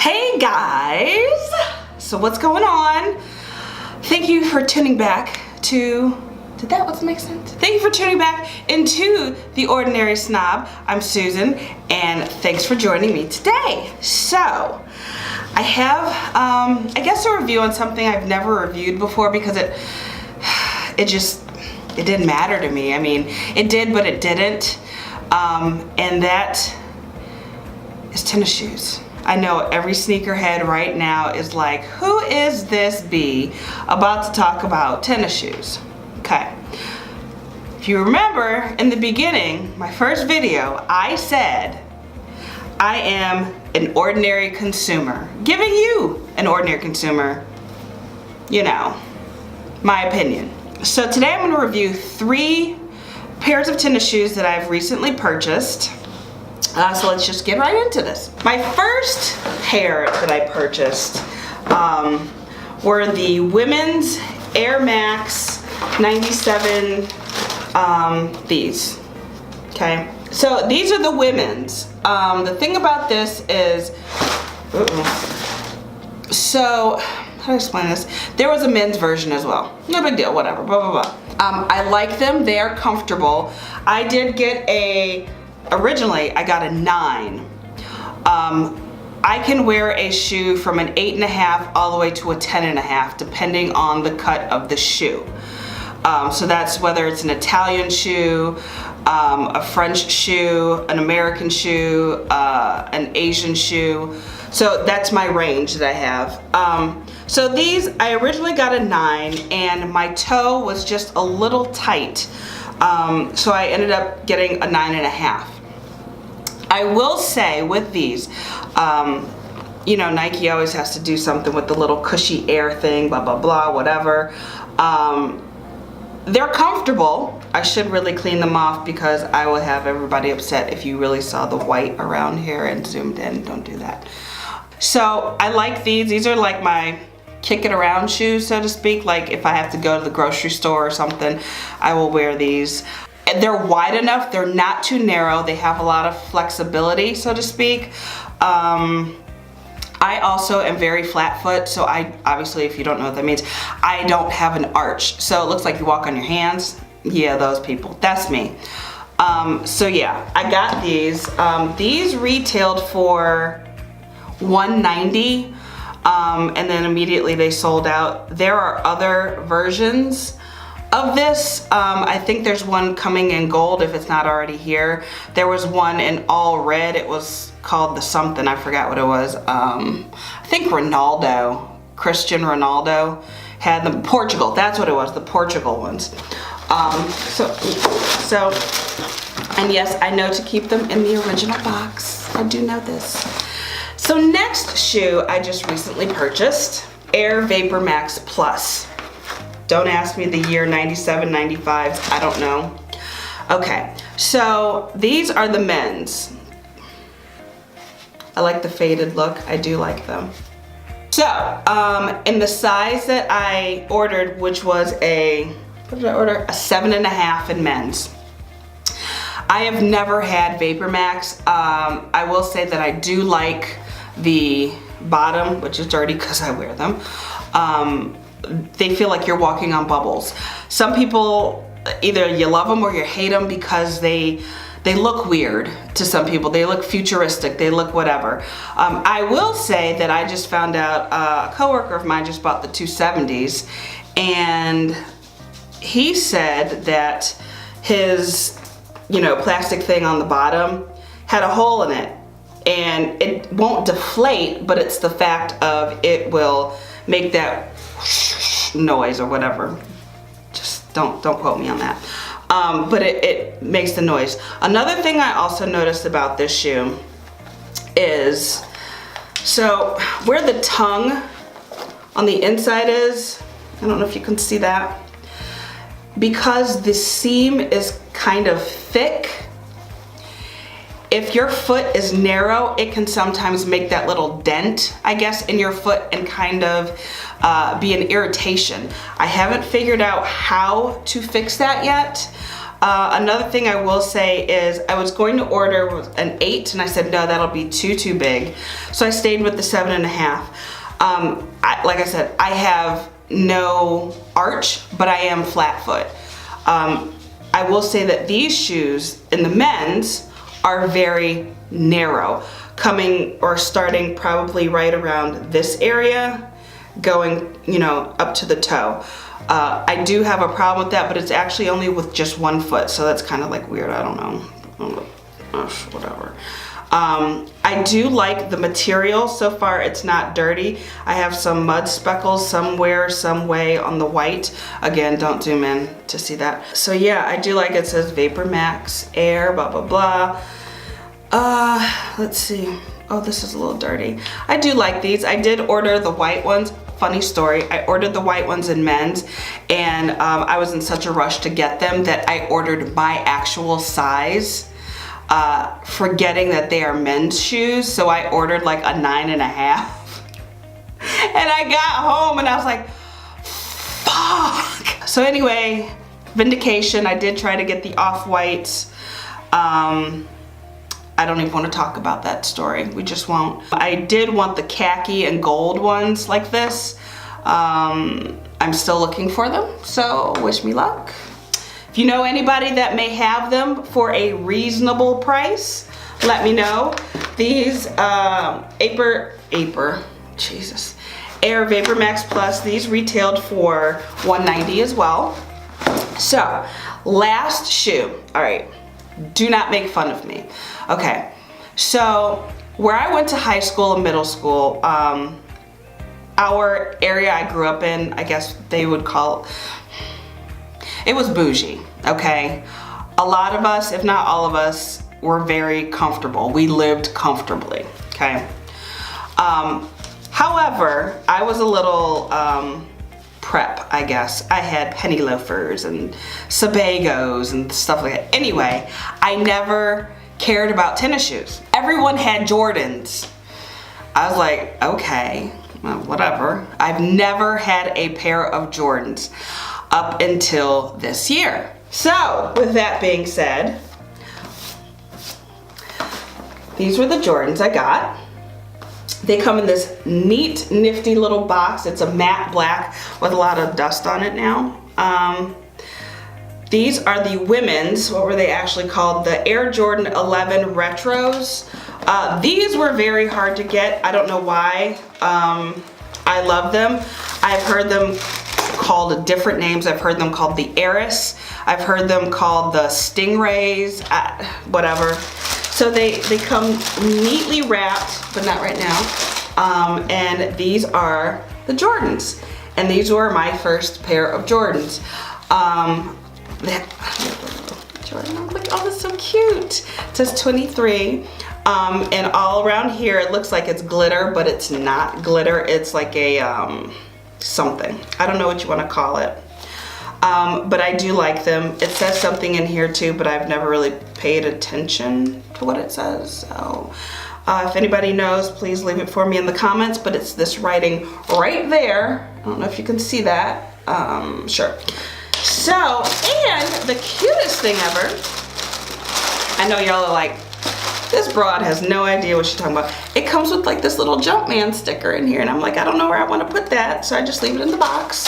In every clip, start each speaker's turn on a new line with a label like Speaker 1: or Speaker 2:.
Speaker 1: Hey guys! So what's going on? Thank you for tuning back to... Did that make sense? Thank you for tuning back into the Ordinary Snob. I'm Susan, and thanks for joining me today. So, I have, I guess a review on something I've never reviewed before because it didn't matter to me. I mean, it did, but it didn't. And that is tennis shoes. I know every sneakerhead right now is like, who is this bee about to talk about tennis shoes? Okay. If you remember in the beginning, my first video, I said, I am an ordinary consumer. Giving you an ordinary consumer, you know, my opinion. So today I'm going to review 3 pairs of tennis shoes that I've recently purchased. So let's just get right into this. My first pair that I purchased were the women's Air Max 97, these, okay? So these are the women's. The thing about this is, so how do I explain this? There was a men's version as well. No big deal, whatever, blah, blah, blah. I like them, they are comfortable. I did get originally I got a 9. I can wear a shoe from an 8.5 all the way to a 10.5 depending on the cut of the shoe. So that's whether it's an Italian shoe, a French shoe, an American shoe, an Asian shoe. So that's my range that I have. So these, I originally got a 9 and my toe was just a little tight. So I ended up getting a 9.5. I will say with these, you know, Nike always has to do something with the little cushy air thing, blah, blah, blah, whatever. They're comfortable. I should really clean them off because I will have everybody upset if you really saw the white around here and zoomed in. Don't do that. So I like these. These are like my kick it around shoes, so to speak. Like if I have to go to the grocery store or something, I will wear these. They're wide enough, they're not too narrow, they have a lot of flexibility, so to speak. I also am very flat foot, so I, obviously if you don't know what that means, I don't have an arch. So it looks like you walk on your hands. Yeah, those people, that's me. So yeah, I got these. These retailed for $190, and then immediately they sold out. There are other versions of this. I think there's one coming in gold if it's not already here. There was one in all red. It was called the something, I forgot what it was. I think Cristiano Ronaldo had them. Portugal, that's what it was, the Portugal ones. And yes, I know to keep them in the original box. I do know this. So next shoe I just recently purchased, Err Vapor Max Plus. Don't ask me the year, 97, 95, I don't know. Okay, so these are the men's. I like the faded look, I do like them. So, in the size that I ordered, which was what did I order? A 7.5 in men's. I have never had Vapor Max. I will say that I do like the bottom, which is dirty because I wear them. They feel like you're walking on bubbles. Some people, either you love them or you hate them because they look weird to some people. They look futuristic, they look whatever. I will say that I just found out a coworker of mine just bought the 270s, and he said that his, you know, plastic thing on the bottom had a hole in it, and it won't deflate, but it's the fact of it will make that noise or whatever. Just don't quote me on that. But it makes the noise. Another thing I also noticed about this shoe is, so where the tongue on the inside is, I don't know if you can see that, because the seam is kind of thick. If your foot is narrow, it can sometimes make that little dent, I guess, in your foot and kind of be an irritation. I haven't figured out how to fix that yet. Another thing I will say is I was going to order an 8 and I said, no, that'll be too big. So I stayed with the 7.5. Like I said, I have no arch, but I am flat foot. I will say that these shoes in the men's are very narrow, coming or starting probably right around this area, going, you know, up to the toe. I do have a problem with that, but it's actually only with just one foot, so that's kind of like weird. I don't know. Whatever. I do like the material so far. It's not dirty. I have some mud speckles somewhere, some way on the white. Again, don't zoom in to see that. So yeah, I do like it. It says Vapor Max Air, blah, blah, blah. Let's see. Oh, this is a little dirty. I do like these. I did order the white ones. Funny story, I ordered the white ones in men's, and I was in such a rush to get them that I ordered my actual size, forgetting that they are men's shoes. So I ordered like a 9.5. And I got home and I was like, fuck. So anyway, vindication, I did try to get the off-whites. I don't even want to talk about that story. We just won't. I did want the khaki and gold ones like this. I'm still looking for them, so wish me luck. If you know anybody that may have them for a reasonable price, let me know. These Err Vapor Max Plus, these retailed for $190 as well. So, last shoe. All right, do not make fun of me. Okay, so where I went to high school and middle school, our area I grew up in, I guess they would call it was bougie, okay? A lot of us, if not all of us, were very comfortable. We lived comfortably, okay? However, I was a little prep, I guess. I had penny loafers and Sebagos and stuff like that. Anyway, I never cared about tennis shoes. Everyone had Jordans. I was like, okay, well, whatever. I've never had a pair of Jordans up until this year. So, with that being said, these were the Jordans I got. They come in this neat, nifty little box. It's a matte black with a lot of dust on it now. These are the women's, what were they actually called? The Air Jordan 11 Retros. These were very hard to get. I don't know why. I love them. I've heard them called different names. I've heard them called the Eris. I've heard them called the Stingrays, whatever. So they come neatly wrapped, but not right now. And these are the Jordans. And these were my first pair of Jordans. Jordan, I'm like, oh, that's so cute. It says 23. And all around here, it looks like it's glitter, but it's not glitter. It's like a, something. I don't know what you want to call it. But I do like them. It says something in here too, but I've never really paid attention to what it says. So if anybody knows, please leave it for me in the comments, but it's this writing right there. I don't know if you can see that. Sure. So, and the cutest thing ever, I know y'all are like, this broad has no idea what she's talking about. It comes with like this little Jumpman sticker in here, and I'm like, I don't know where I want to put that, so I just leave it in the box.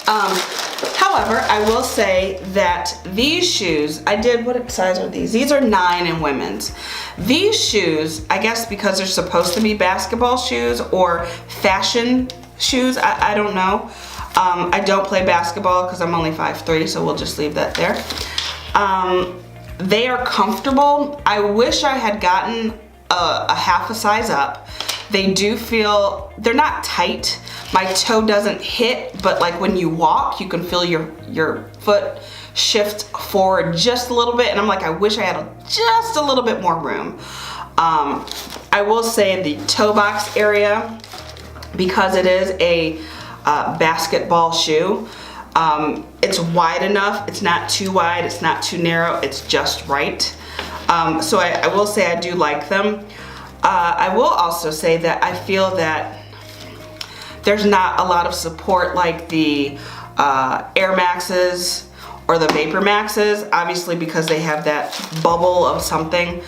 Speaker 1: However, I will say that these shoes, what size are these? These are 9 in women's. These shoes, I guess because they're supposed to be basketball shoes or fashion shoes, I don't know. I don't play basketball because I'm only 5'3", so we'll just leave that there. They are comfortable. I wish I had gotten a half a size up. They do feel, they're not tight. My toe doesn't hit, but like when you walk, you can feel your foot shift forward just a little bit. And I'm like, I wish I had just a little bit more room. I will say the toe box area, because it is a basketball shoe, it's wide enough. It's not too wide, it's not too narrow, it's just right. So I will say I do like them. I will also say that I feel that there's not a lot of support like the Air Maxes or the Vapor Maxes, obviously because they have that bubble of something.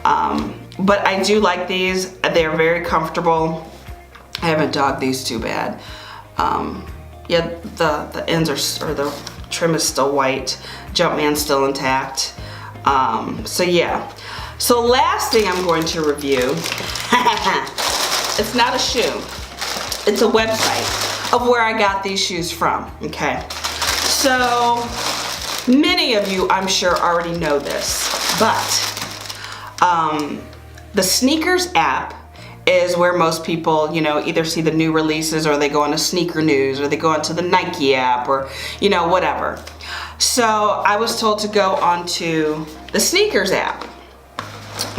Speaker 1: But I do like these. They're very comfortable. I haven't dogged these too bad. Yeah, the ends are, or the trim is still white. Jumpman's still intact. So yeah. So last thing I'm going to review, it's not a shoe. It's a website of where I got these shoes from, okay? So many of you, I'm sure, already know this, but the SNKRS app is where most people, you know, either see the new releases or they go onto Sneaker News or they go onto the Nike app or, you know, whatever. So I was told to go onto the SNKRS app,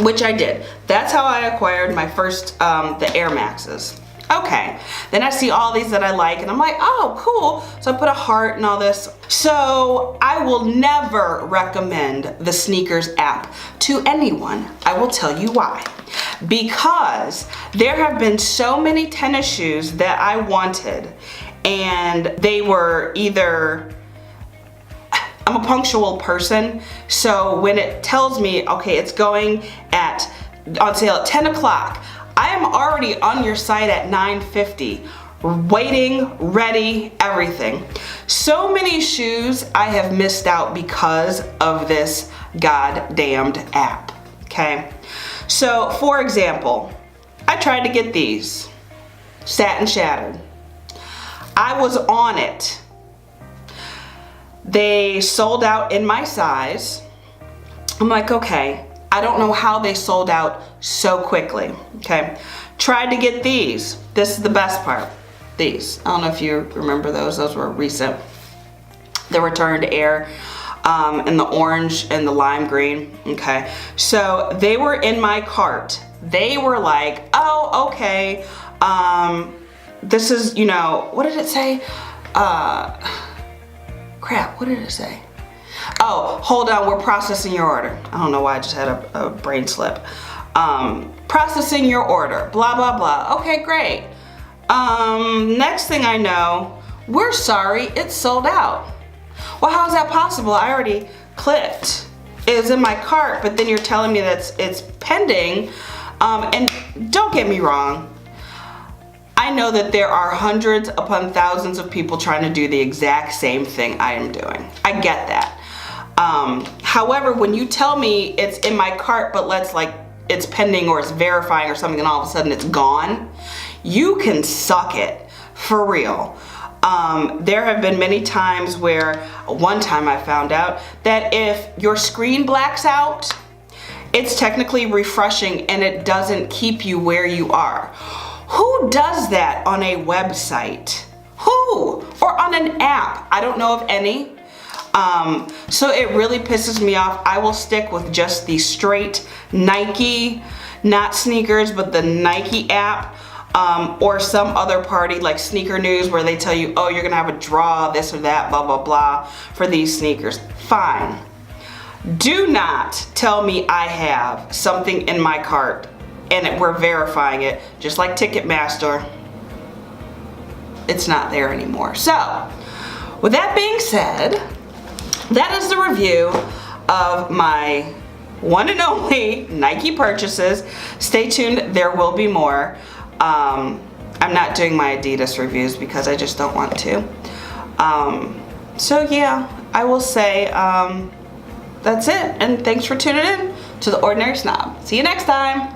Speaker 1: which I did. That's how I acquired my first, the Air Maxes. Okay, then I see all these that I like and I'm like, oh, cool. So I put a heart and all this. So I will never recommend the SNKRS app to anyone. I will tell you why. Because there have been so many tennis shoes that I wanted and they were either, I'm a punctual person, so when it tells me, okay, it's going on sale at 10 o'clock, I am already on your site at 9:50, waiting, ready, everything. So many shoes I have missed out because of this goddamned app, okay? So, for example, I tried to get these, Satin Shattered. I was on it. They sold out in my size. I'm like, okay, I don't know how they sold out so quickly, okay? Tried to get these. This is the best part. These. I don't know if you remember those. Those were recent. The Return to Air and the orange and the lime green, okay? So they were in my cart. They were like, oh, okay. This is, you know, what did it say? Crap, what did it say? Oh, hold on, we're processing your order. I don't know why I just had a brain slip. Processing your order, blah, blah, blah. Okay, great. Next thing I know, we're sorry, it's sold out. Well, how is that possible? I already clicked. It was in my cart, but then you're telling me that it's pending. And don't get me wrong. I know that there are hundreds upon thousands of people trying to do the exact same thing I am doing. I get that. However, when you tell me it's in my cart, but it's pending or it's verifying or something and all of a sudden it's gone, you can suck it, for real. There have been many times where, one time I found out that if your screen blacks out, it's technically refreshing and it doesn't keep you where you are. Who does that on a website? Who? Or on an app? I don't know of any. So it really pisses me off. I will stick with just the straight Nike, not SNKRS, but the Nike app, or some other party like Sneaker News where they tell you, oh, you're gonna have a draw, this or that, blah, blah, blah, for these sneakers. Fine. Do not tell me I have something in my cart and we're verifying it, just like Ticketmaster. It's not there anymore. So, with that being said, that is the review of my one and only Nike purchases. Stay tuned, there will be more. I'm not doing my Adidas reviews because I just don't want to. So yeah, I will say that's it. And thanks for tuning in to the Ordinary Snob. See you next time.